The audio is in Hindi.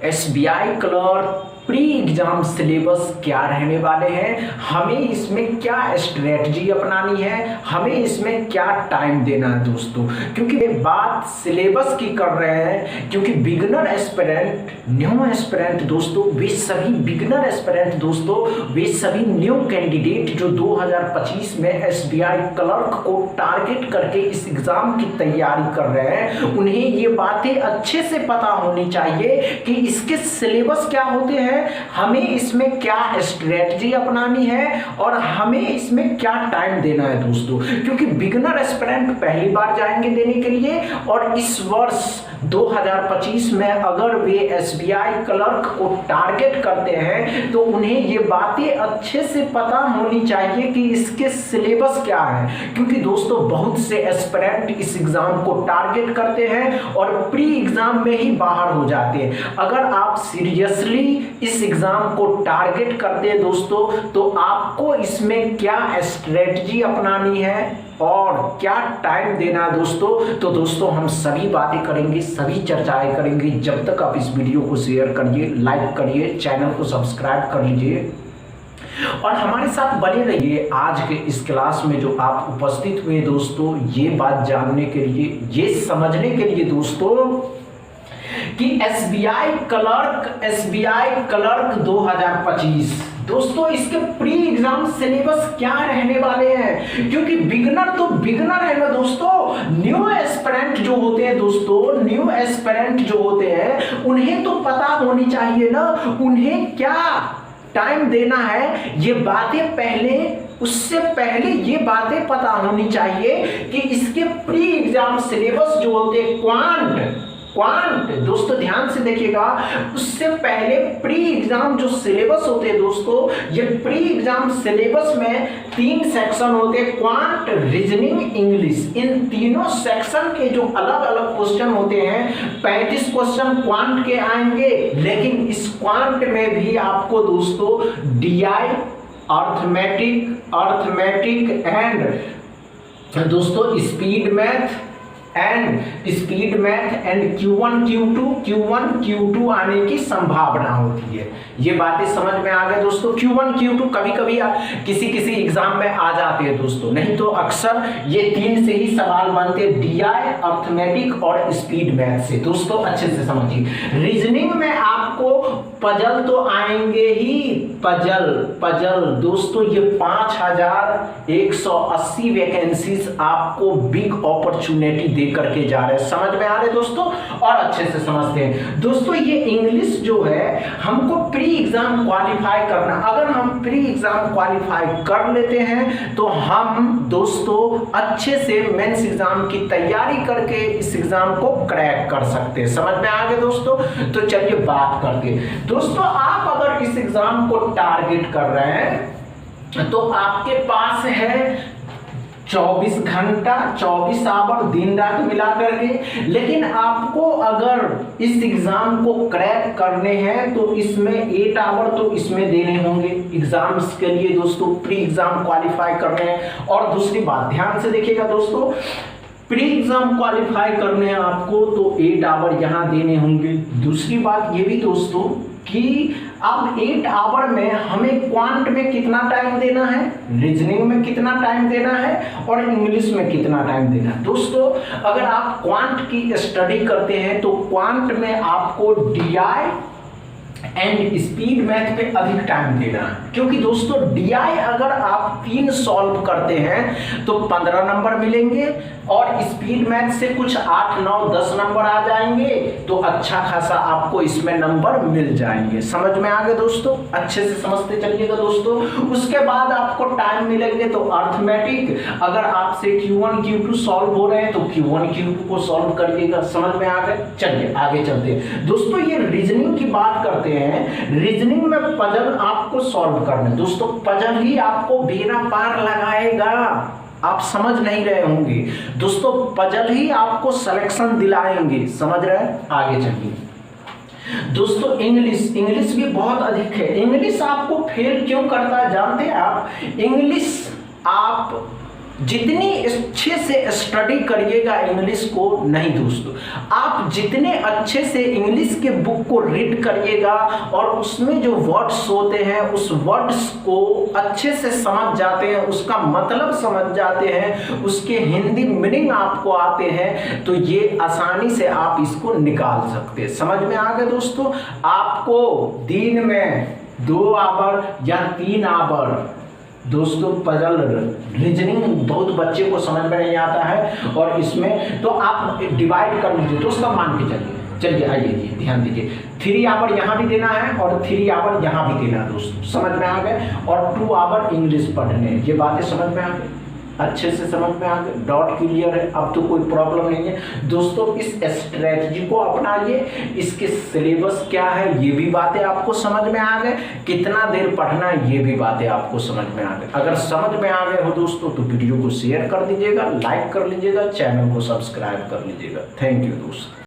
SBI clerk pre exam syllabus क्या रहने वाले हैं, हमें इसमें क्या स्ट्रेटजी अपनानी है, हमें इसमें क्या टाइम देना है दोस्तों। क्योंकि ये बात सिलेबस की कर रहे हैं, क्योंकि बिगिनर एस्पिरेंट, न्यू एस्पिरेंट दोस्तों, वे सभी बिगिनर एस्पिरेंट दोस्तों, वे सभी न्यू कैंडिडेट जो 2025 में एसबीआई क्लर्क को टारगेट करके इस एग्जाम की तैयारी कर रहे हैं, उन्हें ये बातें अच्छे से पता होनी चाहिए कि इसके सिलेबस क्या होते हैं, हमें इसमें क्या स्ट्रेटजी अपनानी है और हमें इसमें क्या टाइम देना है दोस्तों। क्योंकि बिगिनर एस्पिरेंट पहली बार जाएंगे देने के लिए, और इस वर्ष 2025 में अगर वे एसबीआई क्लर्क को टारगेट करते हैं तो उन्हें ये बातें अच्छे से पता होनी चाहिए कि इसके सिलेबस क्या है। क्योंकि दोस्तों बहुत से एस्पिरेंट इस एग्जाम को टारगेट करते हैं और प्री एग्जाम में ही बाहर हो जाते हैं। अगर आप सीरियसली इस एग्जाम को टारगेट करते हैं दोस्तों, तो आपको इसमें क्या स्ट्रेटजी अपनानी है और क्या टाइम देना है दोस्तों। तो दोस्तों हम सभी बातें करेंगे, सभी चर्चाएं करेंगे। जब तक आप इस वीडियो को शेयर करिए, लाइक करिए, चैनल को सब्सक्राइब कर लीजिए और हमारे साथ बने रहिए। आज के इस क्लास में जो आप उपस्थित हुए दोस्तों, ये बात जानने के लिए, ये समझने के लिए दोस्तों कि एसबीआई क्लर्क 2025 दोस्तों इसके प्री एग्जाम सिलेबस क्या रहने वाले हैं। क्योंकि बिगनर तो बिगनर है ना दोस्तों, न्यू एस्पिरेंट जो होते हैं दोस्तों, न्यू एस्पिरेंट जो होते हैं उन्हें तो पता होनी चाहिए ना, उन्हें क्या टाइम देना है। ये बातें पहले, उससे पहले ये बातें पता होनी चाहिए कि इसके प्री एग्जाम सिलेबस जो होते हैं क्वांट दोस्तों ध्यान से देखिएगा, उससे पहले प्री एग्जाम जो सिलेबस होते हैं दोस्तों, ये प्री एग्जाम सिलेबस में 3 सेक्शन होते हैं, क्वांट, रीजनिंग, इंग्लिश। इन तीनों सेक्शन के जो अलग अलग क्वेश्चन होते हैं, 35 क्वेश्चन क्वांट के आएंगे। लेकिन इस क्वांट में भी आपको दोस्तों डीआई, अर्थमेटिक एंड दोस्तों speed math and Q1 Q2 आने की संभावना होती है। ये बातें समझ में आ गए दोस्तों। Q1 Q2 कभी कभी किसी एग्जाम में आ जाते हैं दोस्तों, नहीं तो अक्सर ये 3 से ही सवाल बनते हैं, डीआई, अर्थमेटिक और स्पीड मैथ से। दोस्तों अच्छे से समझिए, रीजनिंग में आपको पजल तो आएंगे ही, पजल दोस्तों, ये 5180 वैकेंसीज आपको बिग अपॉर्चुनिटी दे करके जा रहे हैं। समझ में आ रहे दोस्तों, और अच्छे से समझते हैं दोस्तों। ये इंग्लिश जो है हमको प्री एग्जाम क्वालिफाई करना, अगर हम प्री एग्जाम क्वालिफाई कर लेते हैं तो हम दोस्तों अच्छे से मेंस एग्जाम की तैयारी करके इस एग्जाम को क्रैक कर सकते हैं। समझ में आ गए दोस्तों। तो चलिए बात करते हैं दोस्तों, आप अगर इस एग्जाम को टारगेट कर रहे हैं तो आपके पास है 24 घंटा, 24 आवर, दिन रात मिला करके। लेकिन आपको अगर इस एग्जाम को क्रैक करने हैं तो इसमें 8 आवर तो इसमें देने होंगे एग्जाम्स के लिए दोस्तों, प्री एग्जाम क्वालिफाई करने हैं। और दूसरी बात ध्यान से देखिएगा दोस्तों, प्री एग्जाम क्वालिफाई करने हैं आपको तो 8 आवर यहाँ देने होंगे। दूसरी बात ये भी दोस्तों कि अब 8 आवर में हमें क्वांट में कितना टाइम देना है, रीजनिंग में कितना टाइम देना है और इंग्लिश में कितना टाइम देना है। दोस्तों अगर आप क्वांट की स्टडी करते हैं तो क्वांट में आपको डीआई एंड स्पीड मैथ पे अधिक टाइम देना है। क्योंकि दोस्तों डीआई अगर आप 3 सॉल्व करते हैं तो 15 नंबर मिलेंगे और स्पीड मैथ से कुछ 8, 9, 10 नंबर आ जाएंगे, तो अच्छा खासा आपको इसमें नंबर मिल जाएंगे। समझ में आ गए दोस्तों, अच्छे से समझते चलिएगा दोस्तों। उसके बाद आपको टाइम मिलेंगे तो अर्थमेटिक, अगर आपसे Q1 Q2 सॉल्व हो रहे हैं तो Q1 Q2 को सॉल्व करिएगा। समझ में आ गए। चलिए आगे चलते हैं दोस्तों, ये रीजनिंग की बात करते हैं। रीजनिंग में पजल आपको सॉल्व करना है दोस्तों, पजल ही आपको बेड़ा पार लगाएगा। आप समझ नहीं रहे होंगे दोस्तों, पजल ही आपको सिलेक्शन दिलाएंगे। समझ रहे हैं, आगे चलिए दोस्तों। इंग्लिश भी बहुत अधिक है। इंग्लिश आपको फेल क्यों करता है जानते हैं आप? इंग्लिश आप जितनी अच्छे से स्टडी करिएगा इंग्लिश को, नहीं दोस्तों, आप जितने अच्छे से इंग्लिश के बुक को रीड करिएगा और उसमें जो वर्ड्स होते हैं उस वर्ड्स को अच्छे से समझ जाते हैं, उसका मतलब समझ जाते हैं, उसके हिंदी मीनिंग आपको आते हैं, तो ये आसानी से आप इसको निकाल सकते हैं। समझ में आ गया दोस्तों? आपको दिन में 2 आवर या 3 आवर दोस्तों पजल रीजनिंग बहुत बच्चे को समझ में नहीं आता है, और इसमें तो आप डिवाइड कर लीजिए दोस्तों। मान के चलिए आइए जी, ध्यान दीजिए, 3 आवर यहाँ भी देना है और 3 आवर यहाँ भी देना है दोस्तों। समझ में आ गए? और 2 आवर इंग्लिश पढ़ने, ये बातें समझ में आ गई, अच्छे से समझ में आ गए, डाउट क्लियर है, अब तो कोई प्रॉब्लम नहीं है दोस्तों। इस स्ट्रेटजी को अपनाइए, इसके सिलेबस क्या है ये भी बातें आपको समझ में आ गए, कितना देर पढ़ना है ये भी बातें आपको समझ में आ गए। अगर समझ में आ गए हो दोस्तों तो वीडियो को शेयर कर दीजिएगा, लाइक कर लीजिएगा, चैनल को सब्सक्राइब कर लीजिएगा। थैंक यू दोस्तों।